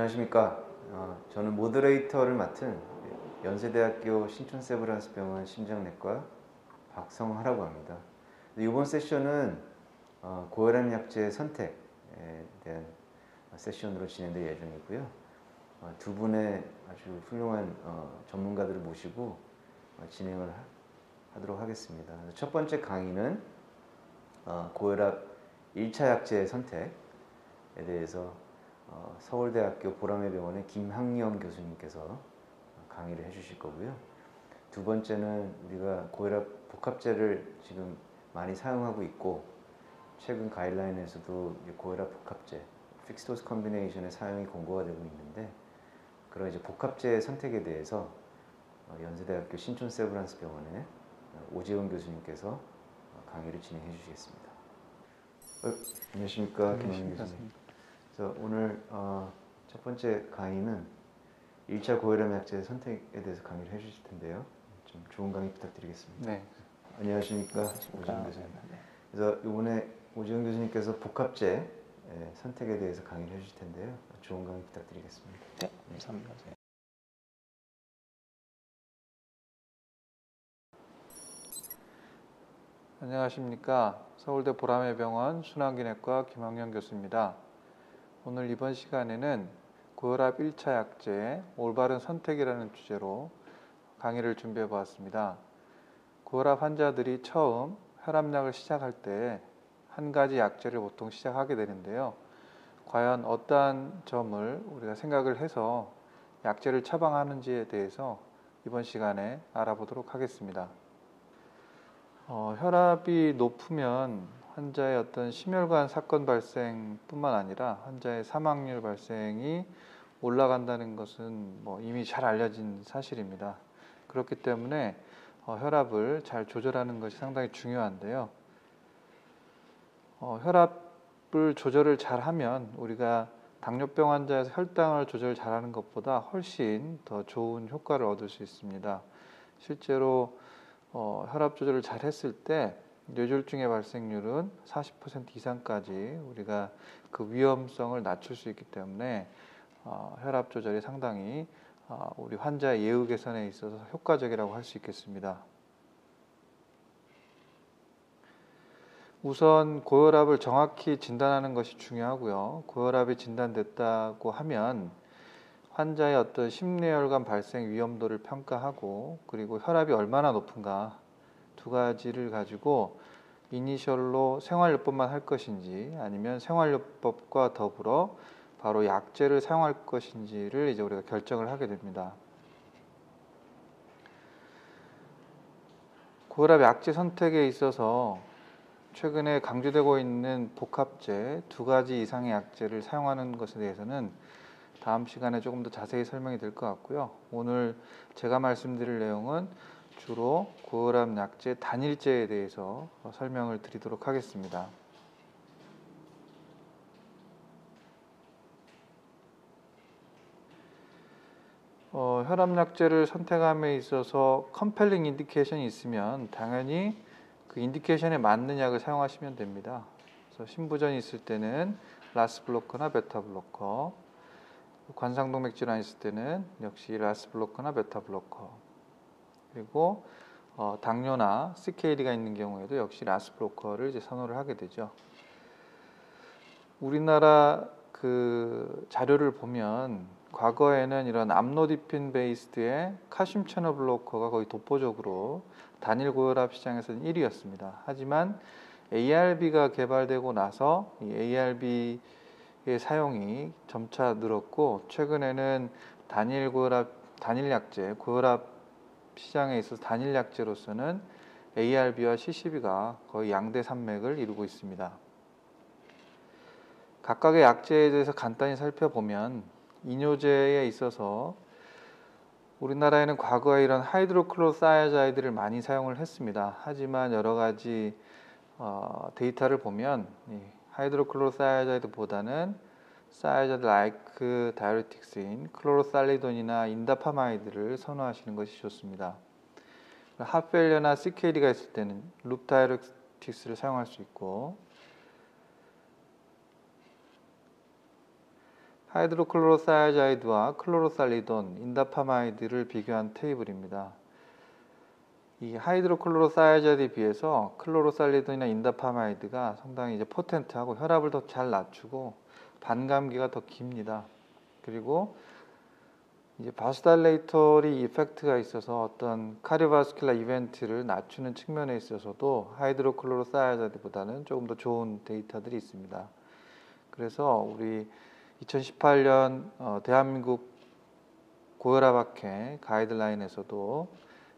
안녕하십니까. 저는 모더레이터를 맡은 연세대학교 신촌세브란스병원 심장내과 박성하라고 합니다. 이번 세션은 고혈압 약제 선택에 대한 세션으로 진행될 예정이고요. 두 분의 아주 훌륭한 전문가들을 모시고 진행을 하도록 하겠습니다. 첫 번째 강의는 고혈압 1차 약제 선택에 대해서 서울대학교 보라매병원의 김학영 교수님께서 강의를 해주실 거고요. 두 번째는 우리가 고혈압 복합제를 지금 많이 사용하고 있고 최근 가이드라인에서도 고혈압 복합제, 픽스도스 컨비네이션의 사용이 권고가 되고 있는데 그런 이제 복합제 선택에 대해서 연세대학교 신촌세브란스병원의 오재훈 교수님께서 강의를 진행해 주시겠습니다. 안녕하십니까, 김학영 교수님. 그래서 오늘 첫 번째 강의는 1차 고혈압 약제 선택에 대해서 강의를 해주실 텐데요. 좀 좋은 강의 부탁드리겠습니다. 네. 안녕하십니까, 오재훈 교수님. 그래서 이번에 오재훈 교수님께서 복합제 선택에 대해서 강의를 해주실 텐데요. 좋은 강의 부탁드리겠습니다. 네, 감사합니다. 안녕하십니까. 서울대 보라매병원 순환기내과 김학영 교수입니다. 오늘 이번 시간에는 고혈압 1차 약제 올바른 선택이라는 주제로 강의를 준비해 보았습니다. 고혈압 환자들이 처음 혈압약을 시작할 때 한 가지 약제를 보통 시작하게 되는데요. 과연 어떠한 점을 우리가 생각을 해서 약제를 처방하는지에 대해서 이번 시간에 알아보도록 하겠습니다. 혈압이 높으면 환자의 어떤 심혈관 사건 발생뿐만 아니라 환자의 사망률 발생이 올라간다는 것은 이미 잘 알려진 사실입니다. 그렇기 때문에 혈압을 잘 조절하는 것이 상당히 중요한데요. 혈압을 조절을 잘하면 우리가 당뇨병 환자에서 혈당을 조절 잘하는 것보다 훨씬 더 좋은 효과를 얻을 수 있습니다. 실제로 혈압 조절을 잘 했을 때 뇌졸중의 발생률은 40% 이상까지 우리가 그 위험성을 낮출 수 있기 때문에 혈압 조절이 상당히 우리 환자의 예후 개선에 있어서 효과적이라고 할 수 있겠습니다. 우선 고혈압을 정확히 진단하는 것이 중요하고요. 고혈압이 진단됐다고 하면 환자의 어떤 심뇌혈관 발생 위험도를 평가하고 그리고 혈압이 얼마나 높은가 두 가지를 가지고 이니셜로 생활요법만 할 것인지 아니면 생활요법과 더불어 바로 약제를 사용할 것인지를 이제 우리가 결정을 하게 됩니다. 고혈압 약제 선택에 있어서 최근에 강조되고 있는 복합제 두 가지 이상의 약제를 사용하는 것에 대해서는 다음 시간에 조금 더 자세히 설명이 될 것 같고요. 오늘 제가 말씀드릴 내용은 주로 고혈압 약제 단일제에 대해서 설명을 드리도록 하겠습니다. 혈압 약제를 선택함에 있어서 컴펠링 인디케이션이 있으면 당연히 그 인디케이션에 맞는 약을 사용하시면 됩니다. 그래서 심부전이 있을 때는 라스 블로커나 베타 블로커, 관상동맥 질환이 있을 때는 역시 라스 블로커나 베타 블로커, 그리고 당뇨나 CKD가 있는 경우에도 역시 라스 블로커를 이제 선호를 하게 되죠. 우리나라 그 자료를 보면 과거에는 이런 암로디핀 베이스드의 칼슘 채널 블로커가 거의 독보적으로 단일 고혈압 시장에서는 1위였습니다. 하지만 ARB가 개발되고 나서 이 ARB의 사용이 점차 늘었고 최근에는 단일 약제, 고혈압 시장에 있어서 단일 약제로서는 ARB와 CCB가 거의 양대 산맥을 이루고 있습니다. 각각의 약제에 대해서 간단히 살펴보면 이뇨제에 있어서 우리나라에는 과거에 이런 하이드로클로사이아자이드를 많이 사용을 했습니다. 하지만 여러 가지 데이터를 보면 하이드로클로사이아자이드보다는 사이아자이드 라이크 다이어리틱스인 클로로살리돈이나 인다파마이드를 선호하시는 것이 좋습니다. 핫페일러나 CKD가 있을 때는 룹 다이어리틱스를 사용할 수 있고 하이드로클로로사이아자이드와 클로로살리돈, 인다파마이드를 비교한 테이블입니다. 이 하이드로클로로사이아자이드에 비해서 클로로살리돈이나 인다파마이드가 상당히 이제 포텐트하고 혈압을 더 잘 낮추고 반감기가 더 깁니다. 그리고 이제 바스달레이터리 이펙트가 있어서 어떤 카디오바스큘라 이벤트를 낮추는 측면에 있어서도 하이드로클로로사이아자이드보다는 조금 더 좋은 데이터들이 있습니다. 그래서 우리 2018년 대한민국 고혈압학회 가이드라인에서도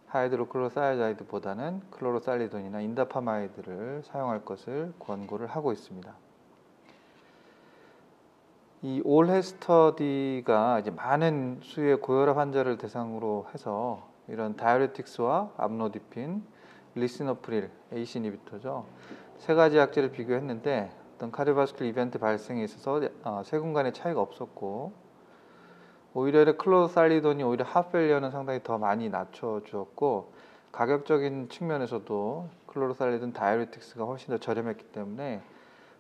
하이드로클로로사이아자이드보다는 클로로살리돈이나 인다파마이드를 사용할 것을 권고를 하고 있습니다. 이 올해 스터디가 이제 많은 수의 고혈압 환자를 대상으로 해서 이런 다이어레틱스와 암로디핀, 리시노프릴, ACE 이니비터죠. 세 가지 약제를 비교했는데 어떤 카디오바스큘 이벤트 발생에 있어서 세군 간의 차이가 없었고 오히려 클로로살리돈이 오히려 하펠리어는 상당히 더 많이 낮춰주었고 가격적인 측면에서도 클로로살리돈 다이어레틱스가 훨씬 더 저렴했기 때문에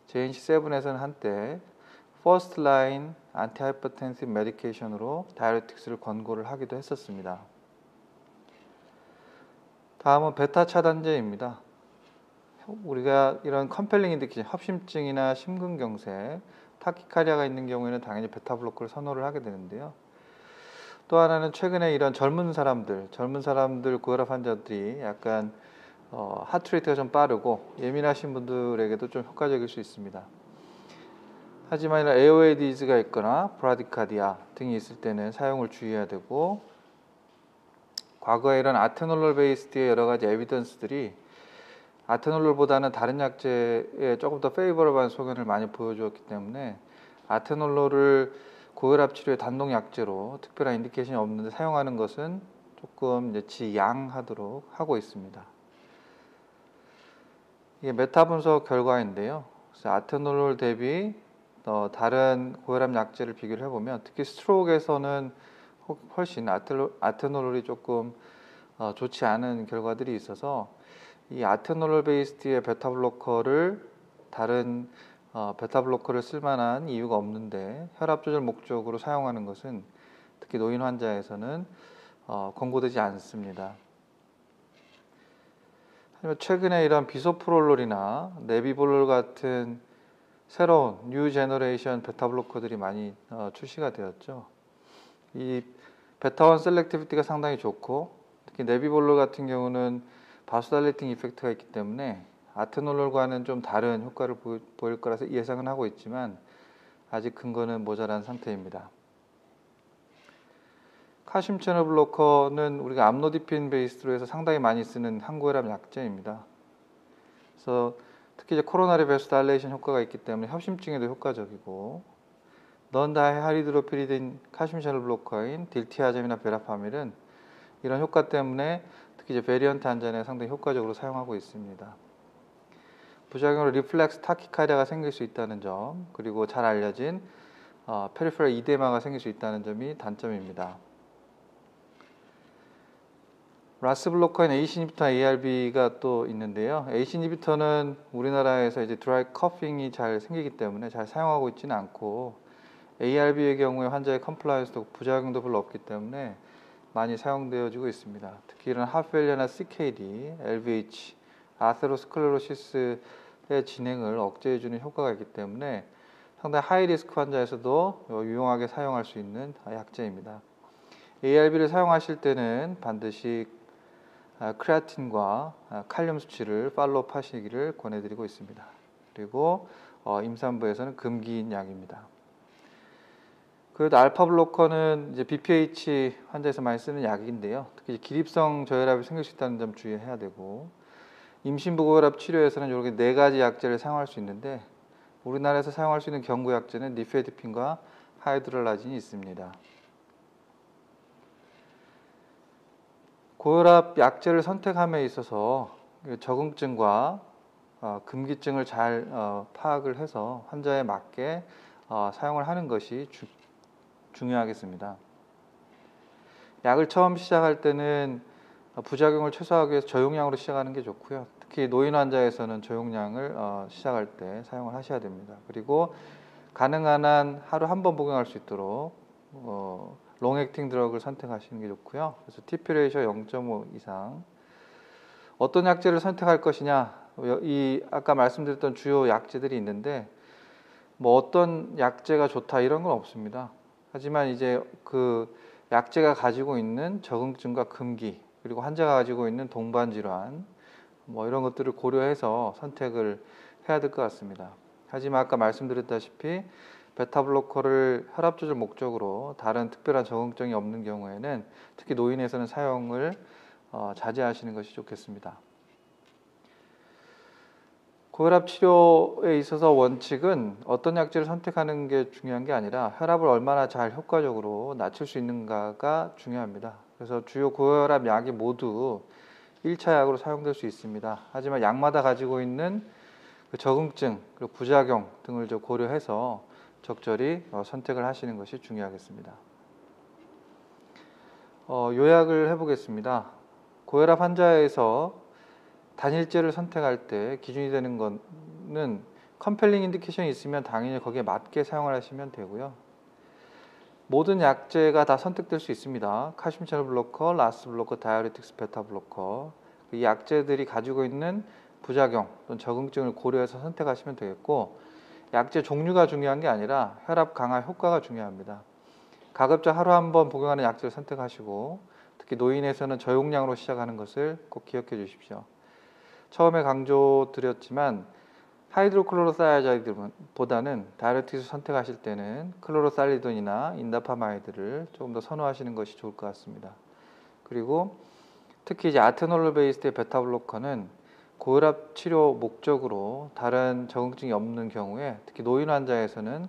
JNC7에서는 한때 퍼스트 라인 안티하이퍼텐시브 메디케이션으로 다이어레틱스를 권고를 하기도 했었습니다. 다음은 베타 차단제입니다. 우리가 이런 컴펠링 인디케이션, 협심증이나 심근경색, 타키카리아가 있는 경우에는 당연히 베타 블로커를 선호를 하게 되는데요. 또 하나는 최근에 이런 젊은 사람들 고혈압 환자들이 약간 하트레이트가 좀 빠르고 예민하신 분들에게도 좀 효과적일 수 있습니다. 하지만 이런 에어웨이 디즈가 있거나 브라디카디아 등이 있을 때는 사용을 주의해야 되고 과거에 이런 아테놀롤 베이스드의 여러 가지 에비던스들이 아테놀롤보다는 다른 약제에 조금 더 페이버러블한 소견을 많이 보여주었기 때문에 아테놀롤을 고혈압 치료의 단독 약제로 특별한 인디케이션이 없는데 사용하는 것은 조금 이제 지양하도록 하고 있습니다. 이게 메타 분석 결과인데요. 그래서 아테놀롤 대비 다른 고혈압 약제를 비교를 해보면 특히 스트로크에서는 훨씬 아테놀롤이 조금 좋지 않은 결과들이 있어서 이 아테놀롤 베이스드의 베타 블로커를 다른 베타 블로커를 쓸만한 이유가 없는데 혈압 조절 목적으로 사용하는 것은 특히 노인 환자에서는 권고되지 않습니다. 하지만 최근에 이런 비소프롤롤이나 네비볼롤 같은 새로운 뉴 제너레이션 베타 블로커들이 많이 출시가 되었죠. 이 베타1 셀렉티비티가 상당히 좋고 특히 네비볼롤 같은 경우는 바소달레이팅 이펙트가 있기 때문에 아테놀롤과는 좀 다른 효과를 보일 거라서 예상은 하고 있지만 아직 근거는 모자란 상태입니다. 칼슘 채널 블로커는 우리가 암로디핀 베이스로 해서 상당히 많이 쓰는 항고혈압 약제입니다. 그래서 특히 이제 코로나리 베소달레이션 효과가 있기 때문에 협심증에도 효과적이고 넌다이하이드로피리딘 칼슘 채널 블로커인 딜티아젬이나 베라파밀은 이런 효과 때문에 특히 이제 베리언트 환자에 상당히 효과적으로 사용하고 있습니다. 부작용으로 리플렉스 타키카리아가 생길 수 있다는 점, 그리고 잘 알려진 페리페럴 이데마가 생길 수 있다는 점이 단점입니다. 라스 블로커인 ACE 이니비터 ARB가 또 있는데요. ACE 이니비터는 우리나라에서 이제 드라이 커핑이 잘 생기기 때문에 잘 사용하고 있지는 않고 ARB의 경우에 환자의 컴플라이언스도 부작용도 별로 없기 때문에 많이 사용되어지고 있습니다. 특히 이런 하펠리아나 CKD, LVH, 아테로스클레로시스의 진행을 억제해주는 효과가 있기 때문에 상당히 하이리스크 환자에서도 유용하게 사용할 수 있는 약제입니다. ARB를 사용하실 때는 반드시 크레아틴과 칼륨 수치를 팔로우업 하시기를 권해드리고 있습니다. 그리고 임산부에서는 금기인 약입니다. 그래도 알파 블로커는 이제 BPH 환자에서 많이 쓰는 약인데요. 특히 기립성 저혈압이 생길 수 있다는 점 주의해야 되고 임신부 고혈압 치료에서는 이렇게 4가지 약제를 사용할 수 있는데 우리나라에서 사용할 수 있는 경구 약제는 니페디핀과 하이드롤라진이 있습니다. 고혈압 약제를 선택함에 있어서 적응증과 금기증을 잘 파악을 해서 환자에 맞게 사용을 하는 것이 중요하겠습니다. 약을 처음 시작할 때는 부작용을 최소화하기 위해서 저용량으로 시작하는 게 좋고요. 특히 노인 환자에서는 저용량을 시작할 때 사용을 하셔야 됩니다. 그리고 가능한 한 하루 한 번 복용할 수 있도록 롱액팅 드럭을 선택하시는 게 좋고요. 그래서 TP 레이셔 0.5 이상. 어떤 약제를 선택할 것이냐? 이 아까 말씀드렸던 주요 약제들이 있는데 뭐 어떤 약제가 좋다 이런 건 없습니다. 하지만 이제 그 약제가 가지고 있는 적응증과 금기 그리고 환자가 가지고 있는 동반 질환 뭐 이런 것들을 고려해서 선택을 해야 될 것 같습니다. 하지만 아까 말씀드렸다시피 베타블로커를 혈압 조절 목적으로 다른 특별한 적응증이 없는 경우에는 특히 노인에서는 사용을 자제하시는 것이 좋겠습니다. 고혈압 치료에 있어서 원칙은 어떤 약제를 선택하는 게 중요한 게 아니라 혈압을 얼마나 잘 효과적으로 낮출 수 있는가가 중요합니다. 그래서 주요 고혈압 약이 모두 1차 약으로 사용될 수 있습니다. 하지만 약마다 가지고 있는 그 적응증, 그리고 부작용 등을 고려해서 적절히 선택을 하시는 것이 중요하겠습니다. 요약을 해보겠습니다. 고혈압 환자에서 단일제를 선택할 때 기준이 되는 것은 컴펠링 인디케이션이 있으면 당연히 거기에 맞게 사용을 하시면 되고요. 모든 약제가 다 선택될 수 있습니다. 칼슘 채널 블로커, 라스 블로커, 다이어리틱스, 베타 블로커. 이 약제들이 가지고 있는 부작용 또는 적응증을 고려해서 선택하시면 되겠고, 약제 종류가 중요한 게 아니라 혈압 강화 효과가 중요합니다. 가급적 하루 한 번 복용하는 약제를 선택하시고, 특히 노인에서는 저용량으로 시작하는 것을 꼭 기억해 주십시오. 처음에 강조드렸지만 하이드로클로로사이아자이드보다는 다이어리틱스 선택하실 때는 클로로살리돈이나 인다파마이드를 조금 더 선호하시는 것이 좋을 것 같습니다. 그리고 특히 이제 아테놀 베이스의 베타블로커는 고혈압 치료 목적으로 다른 적응증이 없는 경우에 특히 노인 환자에서는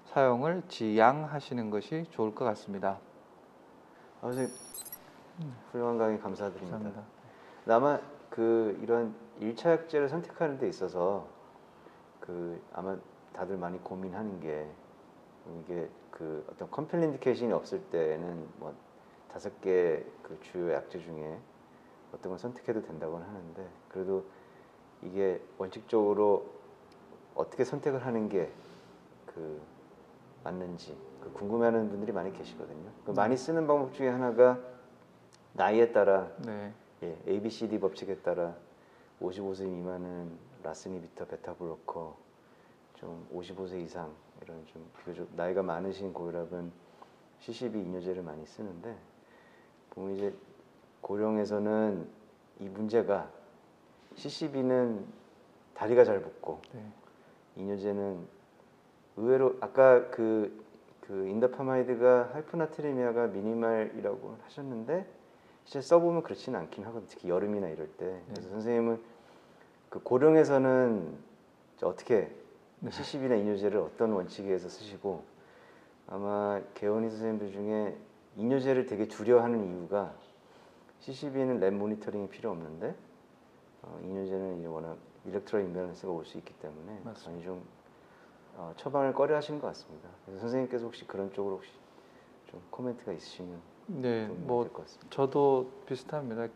사용을 지양하시는 것이 좋을 것 같습니다. 선생님 훌륭한 강의 감사드립니다. 감사합니다. 아마 이런 1차 약제를 선택하는 데 있어서 아마 다들 많이 고민하는 게 이게 어떤 컴펠 인디케이션이 없을 때는 뭐 5개 주요 약제 중에 어떤 걸 선택해도 된다고는 하는데 그래도 이게 원칙적으로 어떻게 선택을 하는 게 맞는지 궁금해하는 분들이 많이 계시거든요. 많이 쓰는 방법 중에 하나가 나이에 따라 네. ABCD 법칙에 따라 55세 미만은 라스니비터 베타블로커, 좀 55세 이상 이런 좀 비교적 나이가 많으신 고혈압은 CCB 이뇨제를 많이 쓰는데 보면 이제 고령에서는 이 문제가 CCB는 다리가 잘 붓고 네. 이뇨제는 의외로 아까 인다파마이드가 하이포나트리미아가 미니멀이라고 하셨는데 실제 써보면 그렇지는 않긴 하거든요. 특히 여름이나 이럴 때. 그래서 선생님은 고령에서는 어떻게 CCB나 이뇨제를 어떤 원칙에 의해서 쓰시고 아마 개원의 선생님들 중에 이뇨제를 되게 두려워하는 이유가 CCB는 랩 모니터링이 필요 없는데 이뇨제는 워낙 일렉트로 임밸런스가 올 수 있기 때문에 많이 좀 처방을 꺼려하시는 것 같습니다. 그래서 선생님께서 혹시 그런 쪽으로 혹시 좀 코멘트가 있으시면 네, 뭐 될 것 같습니다. 저도 비슷합니다.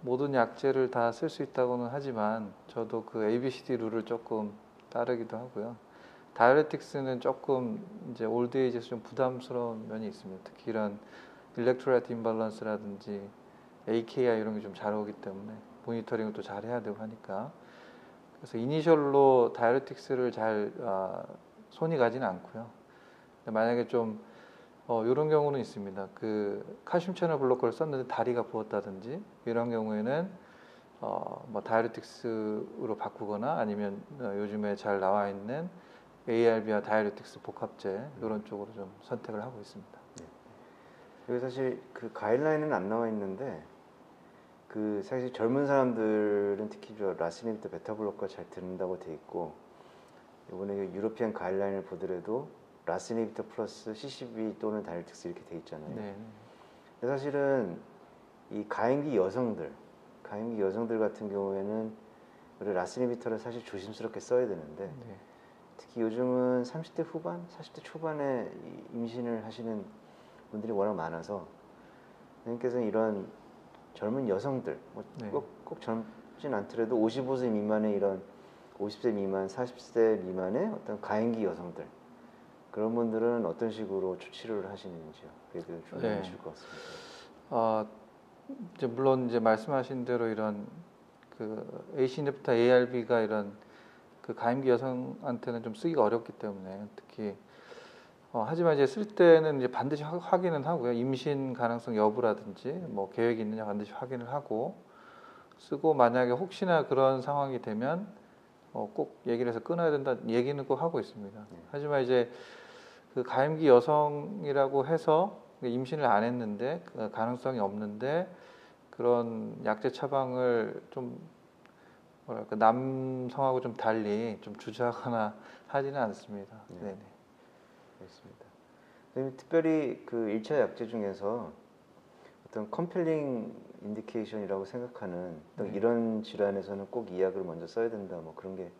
모든 약제를 다 쓸 수 있다고는 하지만 저도 ABCD 룰을 조금 따르기도 하고요. 다이어레틱스는 조금 이제 올드에이지에서 좀 부담스러운 면이 있습니다. 특히 이런 일렉트로라이트 임밸런스라든지 AKI 이런 게 좀 잘 오기 때문에 모니터링을 또 잘 해야 되고 하니까 그래서 이니셜로 다이어레틱스를 잘 손이 가지는 않고요. 근데 만약에 좀 이런 경우는 있습니다. 칼슘 채널 블로커를 썼는데 다리가 부었다든지 이런 경우에는 뭐 다이어레틱스로 바꾸거나 아니면 요즘에 잘 나와 있는 ARB와 다이어레틱스 복합제 이런 쪽으로 좀 선택을 하고 있습니다. 네. 여기 사실 가이드라인은 안 나와 있는데 사실 젊은 사람들은 특히 라스니비터 베타블로커가 잘 듣는다고 돼 있고 이번에 유로피안 가이드라인을 보더라도 라스니비터 플러스 CCB 또는 다이어틱스 이렇게 돼 있잖아요. 네. 근데 사실은 이 가임기 여성들 같은 경우에는 우리 라스니비터를 사실 조심스럽게 써야 되는데 네. 특히 요즘은 30대 후반, 40대 초반에 임신을 하시는 분들이 워낙 많아서 선생님께서는 이런 젊은 여성들 꼭 젊진 않더라도 55세 미만의 이런 50세 미만, 40세 미만의 어떤 가임기 여성들 그런 분들은 어떤 식으로 추치를 하시는지요? 그게 중요하실 것 같습니다. 어, 이제 물론 이제 말씀하신 대로 이런 그 ACNF타 ARB가 이런 그 가임기 여성한테는 좀 쓰기가 어렵기 때문에 특히 하지만 이제 쓸 때는 이제 반드시 확인은 하고요. 임신 가능성 여부라든지 뭐 계획이 있느냐 반드시 확인을 하고 쓰고 만약에 혹시나 그런 상황이 되면 꼭 얘기를 해서 끊어야 된다 얘기는 꼭 하고 있습니다. 하지만 이제 그 가임기 여성이라고 해서 임신을 안 했는데 그 가능성이 없는데 그런 약제 처방을 좀 뭐랄까 남성하고 좀 달리 좀 주저하거나 하지는 않습니다. 네네. 알겠습니다. 선생님, 특별히 그 1차 약제 중에서 어떤 컴펠링 인디케이션이라고 생각하는 어떤 이런 질환에서는 꼭 이 약을 먼저 써야 된다 뭐 그런 게